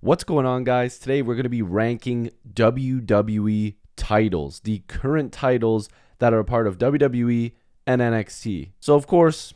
What's going on, guys? Today we're going to be ranking WWE titles, the current titles that are a part of WWE and NXT. So, of course,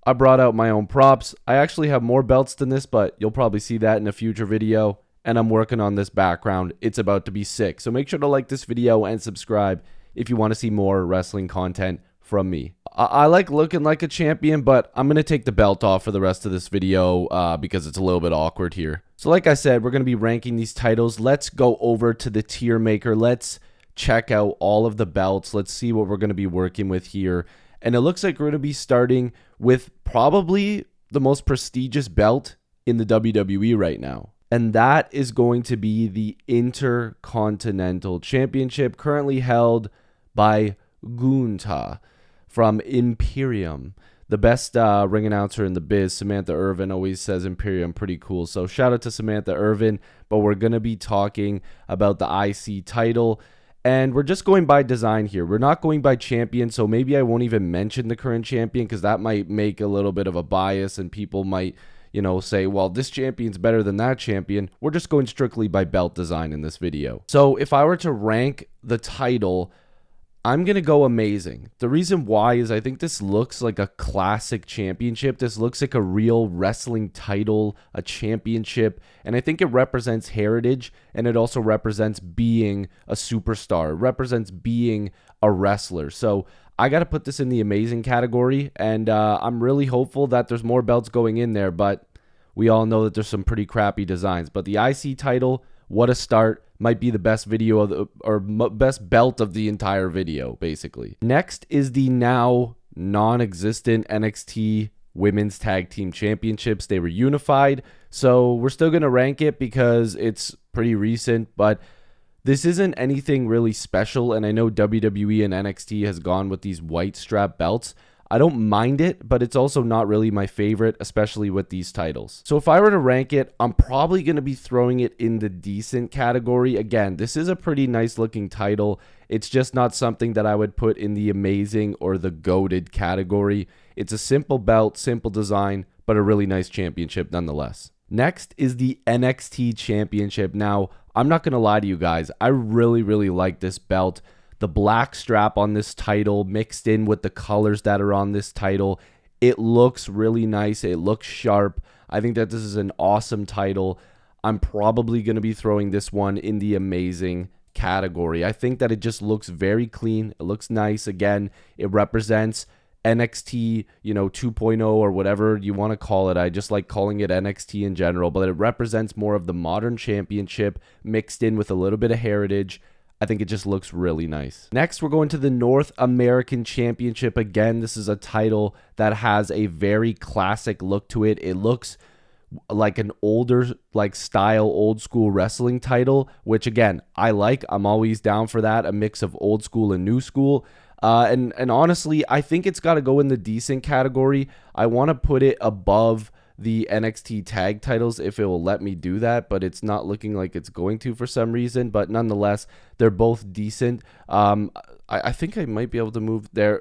I brought out my own props. I actually have more belts than this, but you'll probably see that in a future video. And I'm working on this background. It's about to be sick. So make sure to like this video and subscribe if you want to see more wrestling content from me. I like looking like a champion, but I'm going to take the belt off for the rest of this video because it's a little bit awkward here. So like I said, we're going to be ranking these titles. Let's go over to the tier maker. Let's check out all of the belts. Let's see what we're going to be working with here. And it looks like we're going to be starting with probably the most prestigious belt in the WWE right now. And that is going to be the Intercontinental Championship, currently held by Gunther from Imperium. The best ring announcer in the biz, Samantha Irvin, always says Imperium pretty cool. So shout out to Samantha Irvin. But we're going to be talking about the IC title. And we're just going by design here. We're not going by champion. So maybe I won't even mention the current champion because that might make a little bit of a bias and people might, say, well, this champion's better than that champion. We're just going strictly by belt design in this video. So if I were to rank the title, I'm going to go amazing. The reason why is I think this looks like a classic championship. This looks like a real wrestling title, a championship. And I think it represents heritage, and it also represents being a superstar. It represents being a wrestler. So I got to put this in the amazing category, and I'm really hopeful that there's more belts going in there, but we all know that there's some pretty crappy designs. But the IC title, what a start. Might be the best video best belt of the entire video, basically. Next is the now non-existent NXT Women's Tag Team Championships. They were unified, so we're still going to rank it because it's pretty recent, but this isn't anything really special, and I know WWE and NXT has gone with these white strap belts. I don't mind it, but it's also not really my favorite, especially with these titles. So if I were to rank it, I'm probably going to be throwing it in the decent category. Again, this is a pretty nice looking title. It's just not something that I would put in the amazing or the goated category. It's a simple belt, simple design, but a really nice championship nonetheless. Next is the NXT Championship. Now, I'm not going to lie to you guys. I really like this belt. The black strap on this title mixed in with the colors that are on this title, it looks really nice. It looks sharp. I think that this is an awesome title. I'm probably going to be throwing this one in the amazing category. I think that it just looks very clean. It looks nice. Again, it represents NXT, 2.0 or whatever you want to call it. I just like calling it NXT in general, but it represents more of the modern championship mixed in with a little bit of heritage. I think it just looks really nice. Next, we're going to the North American Championship. Again, this is a title that has a very classic look to it. It looks like an older, style, old school wrestling title, which again, I like. I'm always down for that. A mix of old school and new school. And honestly, I think it's got to go in the decent category. I want to put it above the NXT tag titles if it will let me do that, but it's not looking like it's going to for some reason. But nonetheless, they're both decent. I think I might be able to move there.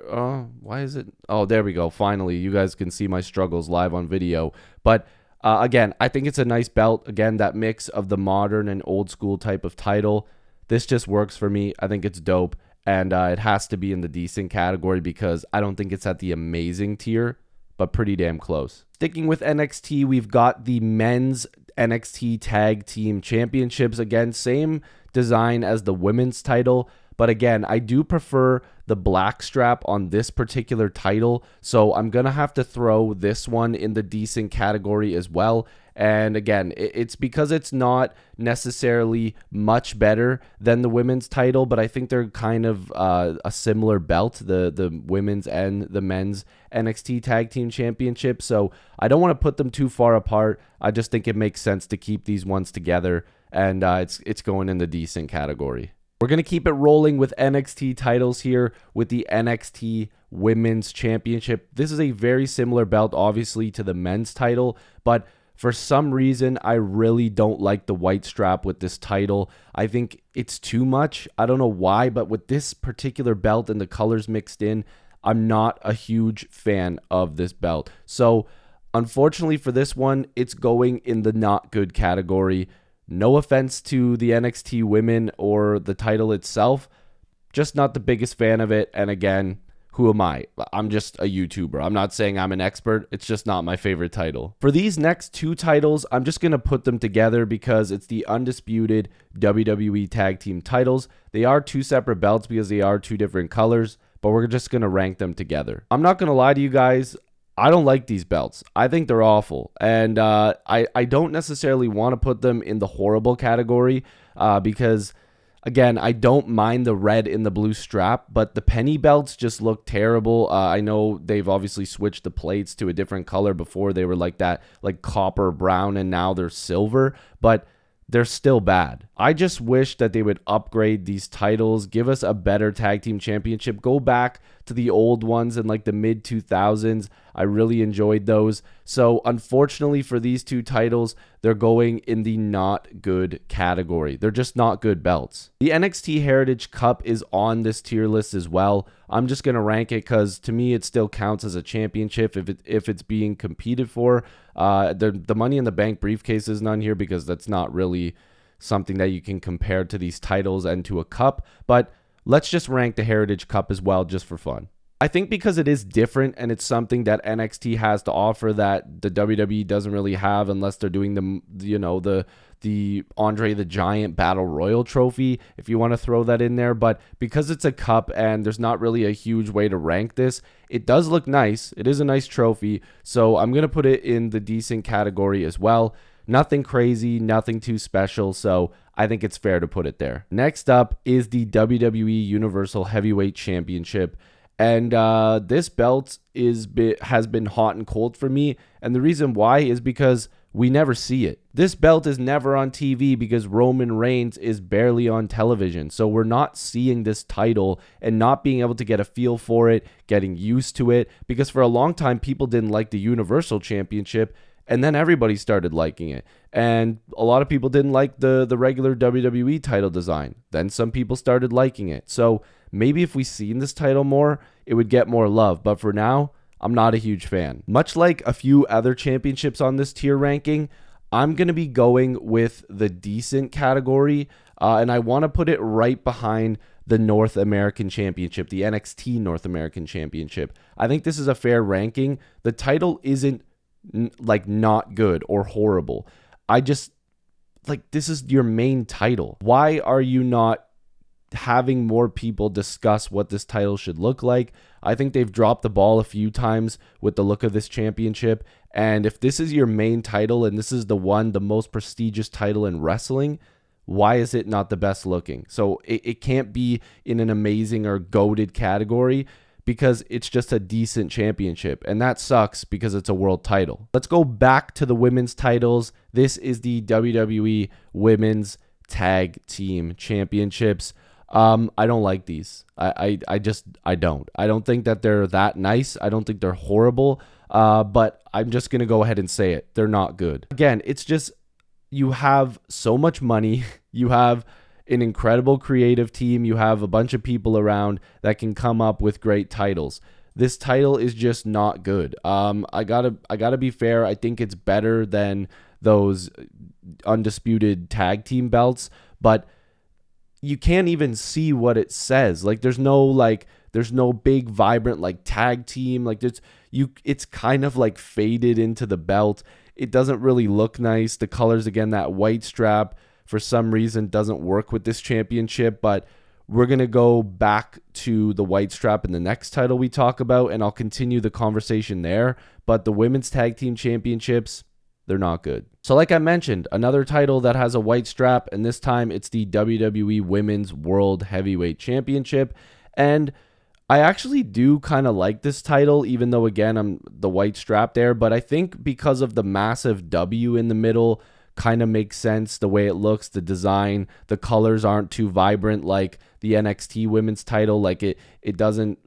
Why is it? Oh, there we go. Finally, you guys can see my struggles live on video. But again, I think it's a nice belt. Again, that mix of the modern and old school type of title. This just works for me. I think it's dope. And it has to be in the decent category because I don't think it's at the amazing tier, but pretty damn close. Sticking with NXT, we've got the men's NXT Tag Team Championships. Again, same design as the women's title, but again, I do prefer the black strap on this particular title, so I'm going to have to throw this one in the decent category as well. And again, it's because it's not necessarily much better than the women's title, but I think they're kind of a similar belt, the women's and the men's NXT Tag Team Championship. So I don't want to put them too far apart. I just think it makes sense to keep these ones together, and it's going in the decent category. We're going to keep it rolling with NXT titles here with the NXT Women's Championship. This is a very similar belt, obviously, to the men's title, but for some reason, I really don't like the white strap with this title. I think it's too much. I don't know why, but with this particular belt and the colors mixed in, I'm not a huge fan of this belt. So unfortunately for this one, it's going in the not good category. No offense to the NXT women or the title itself, just not the biggest fan of it. And again, who am I? I'm just a YouTuber. I'm not saying I'm an expert. It's just not my favorite title. For these next two titles, I'm just going to put them together because it's the undisputed WWE Tag Team titles. They are two separate belts because they are two different colors, but we're just going to rank them together. I'm not going to lie to you guys. I don't like these belts. I think they're awful. And I don't necessarily want to put them in the horrible category because, again, I don't mind the red and the blue strap, but the penny belts just look terrible. I know they've obviously switched the plates to a different color. Before they were like that, like copper brown, and now they're silver, but they're still bad. I just wish that they would upgrade these titles, give us a better tag team championship, go back to the old ones in like the mid 2000s. I really enjoyed those. So unfortunately for these two titles, they're going in the not good category. They're just not good belts. The NXT Heritage Cup is on this tier list as well. I'm just going to rank it because to me it still counts as a championship if it's being competed for. The Money in the Bank briefcase isn't on here because that's not really something that you can compare to these titles and to a cup. But let's just rank the Heritage Cup as well just for fun. I think because it is different and it's something that NXT has to offer that the WWE doesn't really have unless they're doing the Andre the Giant Battle Royal trophy, if you want to throw that in there. But because it's a cup and there's not really a huge way to rank this, it does look nice. It is a nice trophy. So I'm going to put it in the decent category as well. Nothing crazy, nothing too special. So I think it's fair to put it there. Next up is the WWE Universal Heavyweight Championship. And this belt has been hot and cold for me. And the reason why is because we never see it. This belt is never on TV because Roman Reigns is barely on television. So we're not seeing this title and not being able to get a feel for it, getting used to it. Because for a long time, people didn't like the Universal Championship. And then everybody started liking it. And a lot of people didn't like the regular WWE title design. Then some people started liking it. So maybe if we seen this title more, it would get more love. But for now, I'm not a huge fan. Much like a few other championships on this tier ranking, I'm going to be going with the decent category. And I want to put it right behind the North American Championship, the NXT North American Championship. I think this is a fair ranking. The title isn't like not good or horrible. I just like, this is your main title. Why are you not having more people discuss what this title should look like? I think they've dropped the ball a few times with the look of this championship. And if this is your main title and this is the most prestigious title in wrestling, why is it not the best looking? So it can't be in an amazing or goated category because it's just a decent championship. And that sucks because it's a world title. Let's go back to the women's titles. This is the WWE Women's Tag Team Championships. I don't like these. I don't think that they're that nice. I don't think they're horrible. But I'm just going to go ahead and say it. They're not good. Again, it's just, you have so much money. You have an incredible creative team. You have a bunch of people around that can come up with great titles. This title is just not good. I gotta be fair. I think it's better than those undisputed tag team belts, but you can't even see what it says. Like there's no big vibrant like tag team. Like it's kind of like faded into the belt. It doesn't really look nice. The colors, again, that white strap for some reason doesn't work with this championship, but we're going to go back to the white strap in the next title we talk about, and I'll continue the conversation there. But the women's tag team championships, they're not good. So like I mentioned, another title that has a white strap, and this time it's the WWE Women's World Heavyweight Championship. And I actually do kind of like this title, even though, again, I'm the white strap there. But I think because of the massive W in the middle, kind of makes sense. The way it looks, the design, the colors aren't too vibrant like the NXT women's title. Like it doesn't,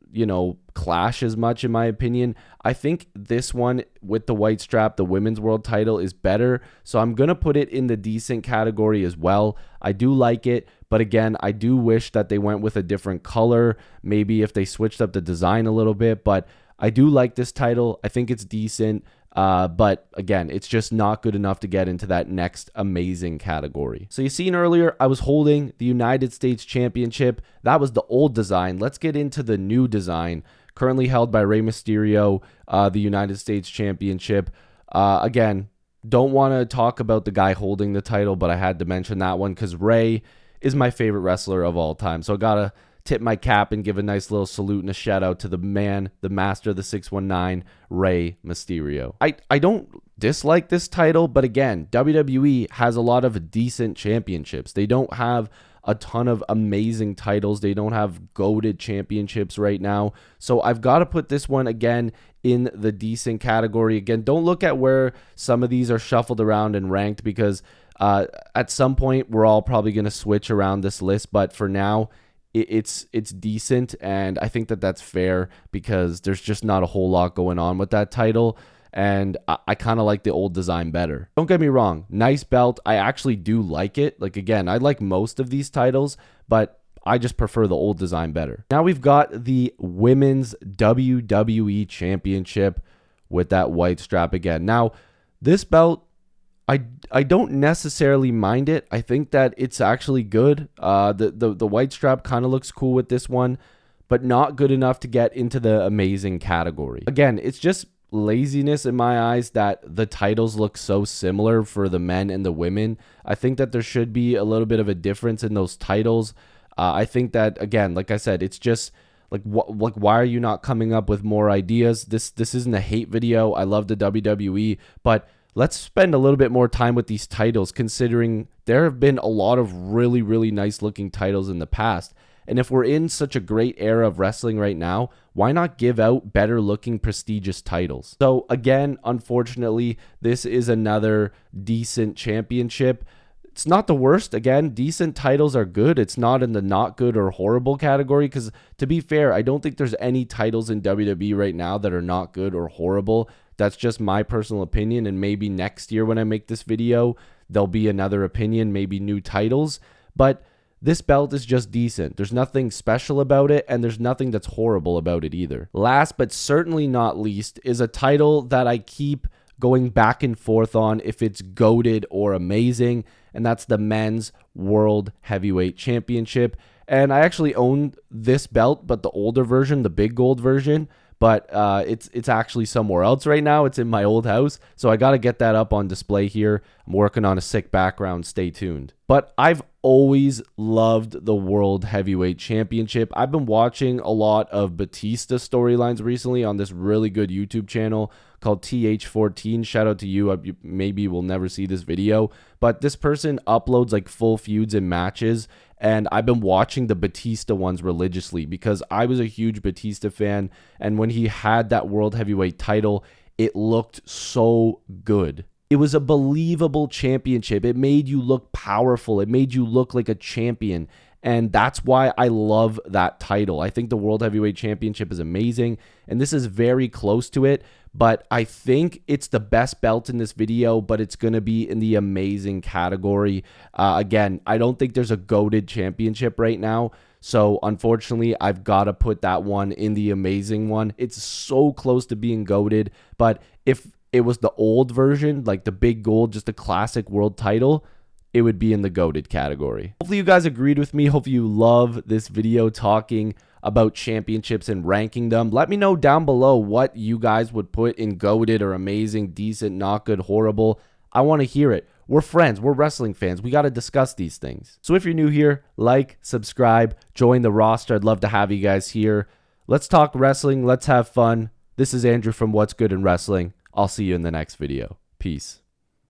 clash as much in my opinion. I think this one with the white strap, the women's world title, is better. So I'm going to put it in the decent category as well. I do like it, but again, I do wish that they went with a different color. Maybe if they switched up the design a little bit, but I do like this title. I think it's decent. But again, it's just not good enough to get into that next amazing category. So you seen earlier, I was holding the United States Championship. That was the old design. Let's get into the new design, currently held by Rey Mysterio, the United States Championship. Again, don't want to talk about the guy holding the title, but I had to mention that one because Rey is my favorite wrestler of all time. So I got to tip my cap and give a nice little salute and a shout out to the man, the master of the 619, Rey Mysterio. I don't dislike this title, but again, WWE has a lot of decent championships. They don't have a ton of amazing titles. They don't have goated championships right now. So I've got to put this one again in the decent category. Again, don't look at where some of these are shuffled around and ranked because at some point we're all probably going to switch around this list. But for now, it's decent, and I think that that's fair because there's just not a whole lot going on with that title. And I kind of like the old design better. Don't get me wrong. Nice belt. I actually do like it. Like, again, I like most of these titles, but I just prefer the old design better. Now we've got the Women's WWE Championship with that white strap again. Now, this belt, I don't necessarily mind it. I think that it's actually good. The white strap kind of looks cool with this one, but not good enough to get into the amazing category. Again, it's just laziness in my eyes that the titles look so similar for the men and the women. I think that there should be a little bit of a difference in those titles. I think that, again, like I said, it's just like why are you not coming up with more ideas? This isn't a hate video. I love the WWE, but let's spend a little bit more time with these titles, considering there have been a lot of really, really nice looking titles in the past. And if we're in such a great era of wrestling right now, why not give out better looking prestigious titles? So again, unfortunately, this is another decent championship. It's not the worst. Again, decent titles are good. It's not in the not good or horrible category because, to be fair, I don't think there's any titles in WWE right now that are not good or horrible. That's just my personal opinion, and maybe next year when I make this video, there'll be another opinion, maybe new titles. But this belt is just decent. There's nothing special about it, and there's nothing that's horrible about it either. Last but certainly not least is a title that I keep going back and forth on if it's goated or amazing, and that's the Men's World Heavyweight Championship. And I actually own this belt, but the older version, the big gold version, but it's actually somewhere else right now. It's in my old house, so I got to get that up on display here. I'm working on a sick background. Stay tuned. But I've always loved the World Heavyweight Championship. I've been watching a lot of Batista storylines recently on this really good YouTube channel called TH14. Shout out to you. Maybe we'll never see this video, but this person uploads like full feuds and matches, and I've been watching the Batista ones religiously because I was a huge Batista fan, and when he had that World Heavyweight title, it looked so good. It was a believable championship. It made you look powerful. It made you look like a champion. And that's why I love that title. I think the World Heavyweight Championship is amazing. And this is very close to it. But I think it's the best belt in this video, but it's going to be in the amazing category. Again, I don't think there's a goated championship right now. So unfortunately, I've got to put that one in the amazing one. It's so close to being goated. But if it was the old version, like the big gold, just a classic world title, it would be in the goated category. Hopefully you guys agreed with me. Hopefully you love this video talking about championships and ranking them. Let me know down below what you guys would put in goated or amazing, decent, not good, horrible. I want to hear it. We're friends. We're wrestling fans. We got to discuss these things. So if you're new here, like, subscribe, join the roster. I'd love to have you guys here. Let's talk wrestling. Let's have fun. This is Andrew from What's Good in Wrestling. I'll see you in the next video. Peace.